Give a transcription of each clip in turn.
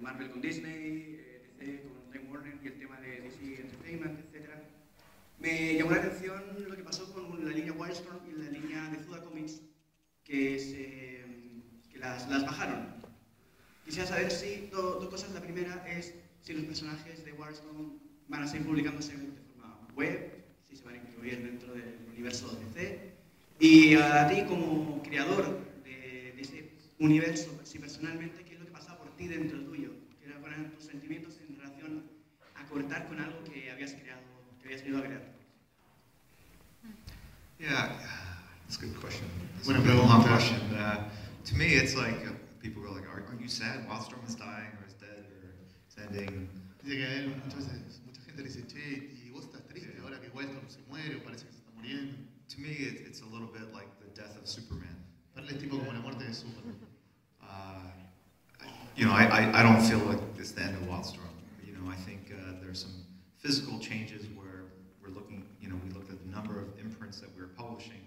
Marvel con Disney, DC con Time Warner y el tema de DC Entertainment, etc. Me llamó la atención lo que pasó con la línea Wildstorm y la línea de Zuda Comics, que las bajaron. Quisiera saber si dos cosas. La primera es si los personajes de Wildstorm van a seguir publicándose de forma web, si se van a incluir dentro del universo DC. Y a ti, como creador de ese universo, si personalmente, ¿qué es lo que pasa por ti dentro tuyo? ¿Qué eran tus sentimientos en relación a cortar con algo que habías creado, que habías ido a crear? Yeah, that's a good question. It's Buena a long pregunta. question. To me, it's like people go like, "Aren't you sad? Wildstorm is dying, or is dead, or it's ending." Dice que a él muchas veces, mucha gente le dice, che, y vos estás triste ahora que Wildstorm se muere o parece que se está muriendo. To me, it's a little bit like the death of Superman. Para él es tipo como la muerte de Superman. I don't feel like it's the end of Wildstorm. I think there's some physical changes where we're looking. We looked at the number of imprints that we were publishing.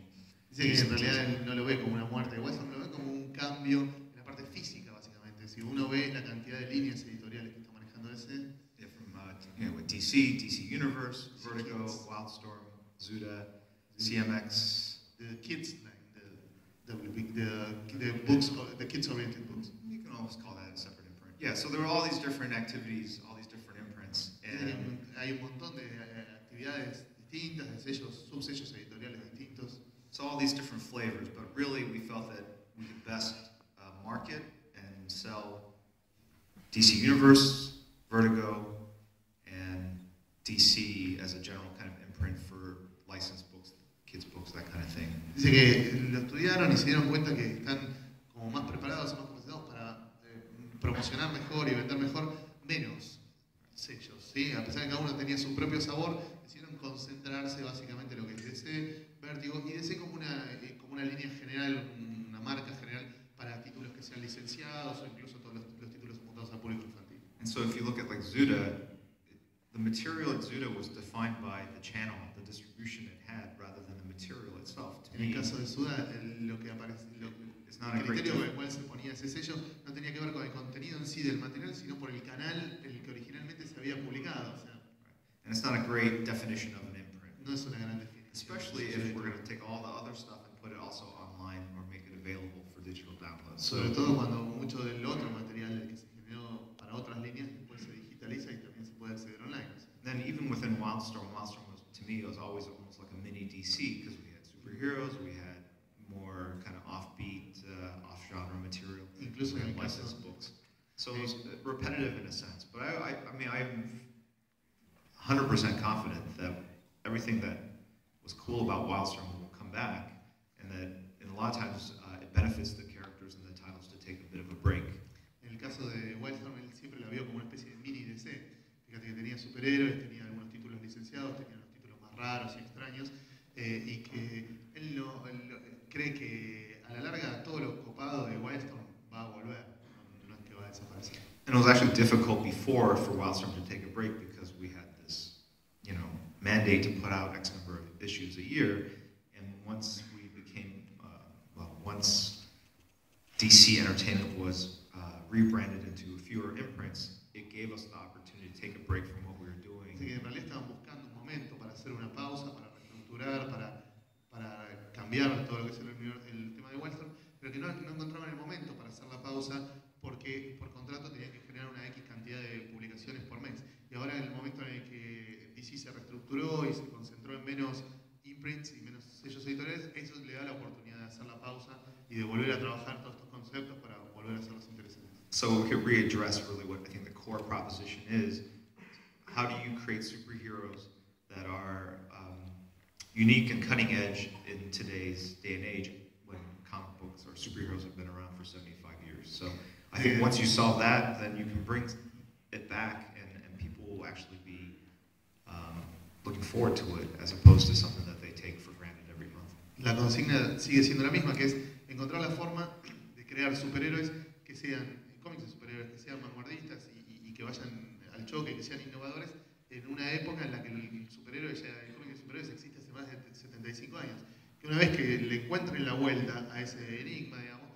Dice que en realidad él no lo ve como una muerte de Wildstorm, lo ve como un cambio en la parte física, básicamente. Si uno ve la cantidad de líneas editoriales que está manejando ese, With DC Universe, Vertigo, Wildstorm, Zuda, CMX. the kids line, the books, the kids-oriented books. You can almost call that a separate imprint. Yeah, so there were all these different activities, all these different imprints. And Hay un montón de actividades distintas, de sellos, subsellos editoriales distintos. so all these different flavors, but really we felt that we could best market and sell DC Universe, Vertigo, and DC as a general kind of imprint for licensed books, kids books, that kind of thing. Dice que lo estudiaron y se dieron cuenta que están como más preparados y más capacitados para promocionar mejor y vender mejor menos sellos, ¿sí? A pesar de que cada uno tenía su propio sabor, decidieron concentrarse básicamente en lo que es DC, Vértigo y DC como una línea general, una marca general para títulos que sean licenciados o incluso todos los títulos apuntados al público infantil. And so if you look at like Zuda, the material at Zuda was defined by the channel, the distribution it had, rather than the material itself. To En el me, caso de Suda, lo que aparece, it's not el a great criterio con el difference. cual se ponía ese sello no tenía que ver con el contenido en sí del material, sino por el canal en el que originalmente se había publicado. O sea, And it's not a great definition of an imprint. no es una gran definición. Especially if we're going to take all the other stuff and put it also online or make it available for digital download. Sobre todo cuando mucho del otro material que se generó para otras líneas después se digitaliza y también se puede acceder online. O sea, Then even within Wildstorm was, to me, it was always almost like a mini DC because we had superheroes, we had more kind of offbeat, off-genre material, incluso we en el had caso licensed books. So it was repetitive in a sense. But I'm 100% confident that everything that was cool about Wildstorm will come back, and that a lot of times it benefits the characters and the titles to take a bit of a break. en el caso de Wildstorm, él siempre la vio como una especie de mini DC. Fíjate que tenía superhéroes, tenía algunos títulos licenciados, tenía los títulos más raros y extraños, y que él cree que a la larga todo lo copado de Wildstorm va a volver, no es que va a desaparecer. And it was actually difficult before for Wildstorm to take a break because we had this, mandate to put out X number of issues a year. And once we became, once DC Entertainment was rebranded into fewer imprints, it gave us the opportunity to take a break from what we were doing. Así que en realidad estaban buscando un momento para hacer una pausa, para reestructurar, para cambiar todo lo que es el tema de Wildstorm, pero que no encontraban el momento para hacer la pausa porque por contrato tenían que generar una X cantidad de publicaciones por mes. Y ahora en el momento en el que DC se reestructuró y se concentró en menos imprints y menos sellos editoriales, eso le da la oportunidad de hacer la pausa y de volver a trabajar todos estos conceptos para volver a hacerlos interesantes. So we could readdress really what I think the core proposition is. How do you create superheroes that are unique and cutting edge in today's day and age when comic books or superheroes have been around for 75 years? So I think once you solve that, then you can bring it back and people will actually be looking forward to it as opposed to something that they take for granted every month. La consigna sigue siendo la misma, que es encontrar la forma de crear superhéroes que sean cómics de superhéroes, que sean vanguardistas y que vayan al choque, que sean innovadores en una época en la que el cómic de superhéroes existe hace más de 75 años. Que una vez que le encuentren la vuelta a ese enigma, digamos,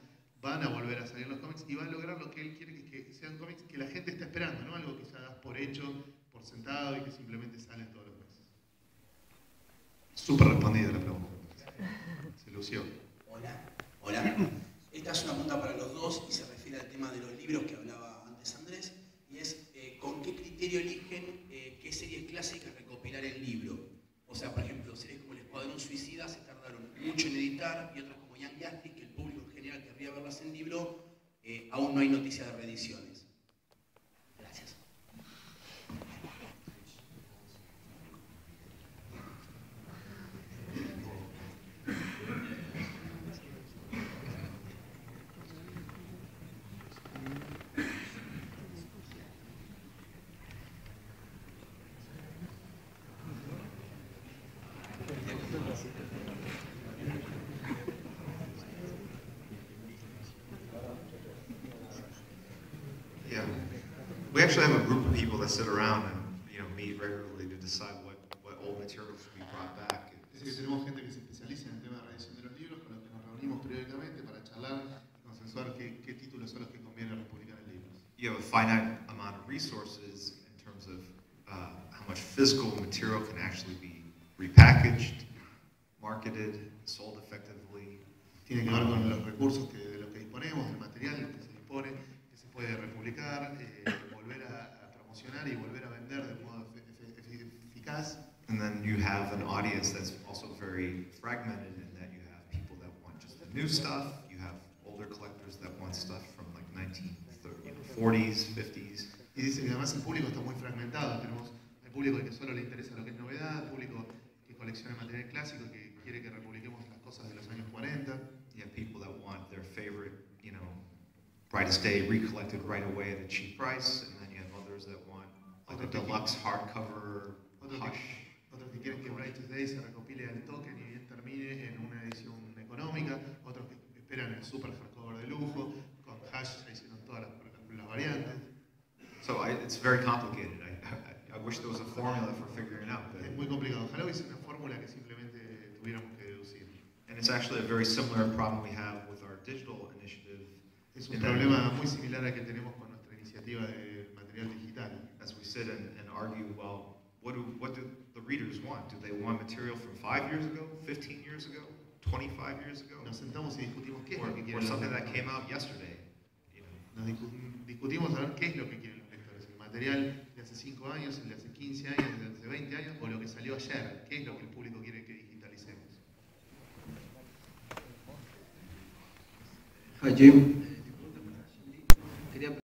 van a volver a salir los cómics y va a lograr lo que él quiere, que sean cómics que la gente está esperando, no algo que ya das por hecho, por sentado y que simplemente salen todos los meses. Súper respondida la pregunta. Se lució. Hola. Esta es una pregunta para los dos y se refiere al tema de los libros que hablaba antes Andrés, y es ¿con qué criterio eligen qué series clásicas recopilar el libro? O sea, por ejemplo, series como El Escuadrón Suicida se tardaron mucho en editar, y otras como Young Justice, que el público en general querría verlas en libro, aún no hay noticia de reediciones. Gracias. Yeah, we actually have a group of people that sit around and meet regularly to decide what old material should be brought back. Es decir, que tenemos gente que se especializa en el tema de reedición de los libros, con los que nos reunimos periódicamente para charlar y consensuar qué títulos son los que conviene republicar en libros. You have a finite amount of resources in terms of how much physical material can actually be repackaged, marketed, sold effectively. Tiene que ver con los recursos de los que disponemos, del material que se dispone, que se puede republicar, volver a promocionar y volver a vender de modo eficaz. And then you have an audience that's also very fragmented in that you have people that want just the new stuff, you have older collectors that want stuff from like 1940s, 50s. Y dice que además el público está muy fragmentado. Tenemos el público al que solo le interesa lo que es novedad, el público que colecciona material clásico, que quiere que republiquemos las cosas de los años 40. You have people that want their favorite, brightest day recollected right away at a cheap price, and then you have others that want like a deluxe hardcover hush. Otros que quieren que Brightest Day se recopile al toque y bien termine en una edición económica, otros que esperan el super hardcover de lujo, con hash ya hicieron todas las variantes. So it's very complicated. I wish there was a formula for figuring out. But Es muy complicado. Ojalá hubiese una fórmula que simplemente tuviéramos que deducir. and it's actually a very similar problem we have with our digital initiative. Es un problema muy similar al que tenemos con nuestra iniciativa de material digital. As we sit and argue, well, what do the readers want? Do they want material from 5 years ago, 15 years ago, 25 years ago? Nos sentamos y discutimos qué es Or lo que quieren something los that lectores. came out yesterday. Nos discutimos a ver qué es lo que quieren los lectores. El material de hace 5 años, el de hace 15 años, el de hace 20 años, o lo que salió ayer. ¿Qué es lo que el público quiere que digitalicemos? Hi, Jim.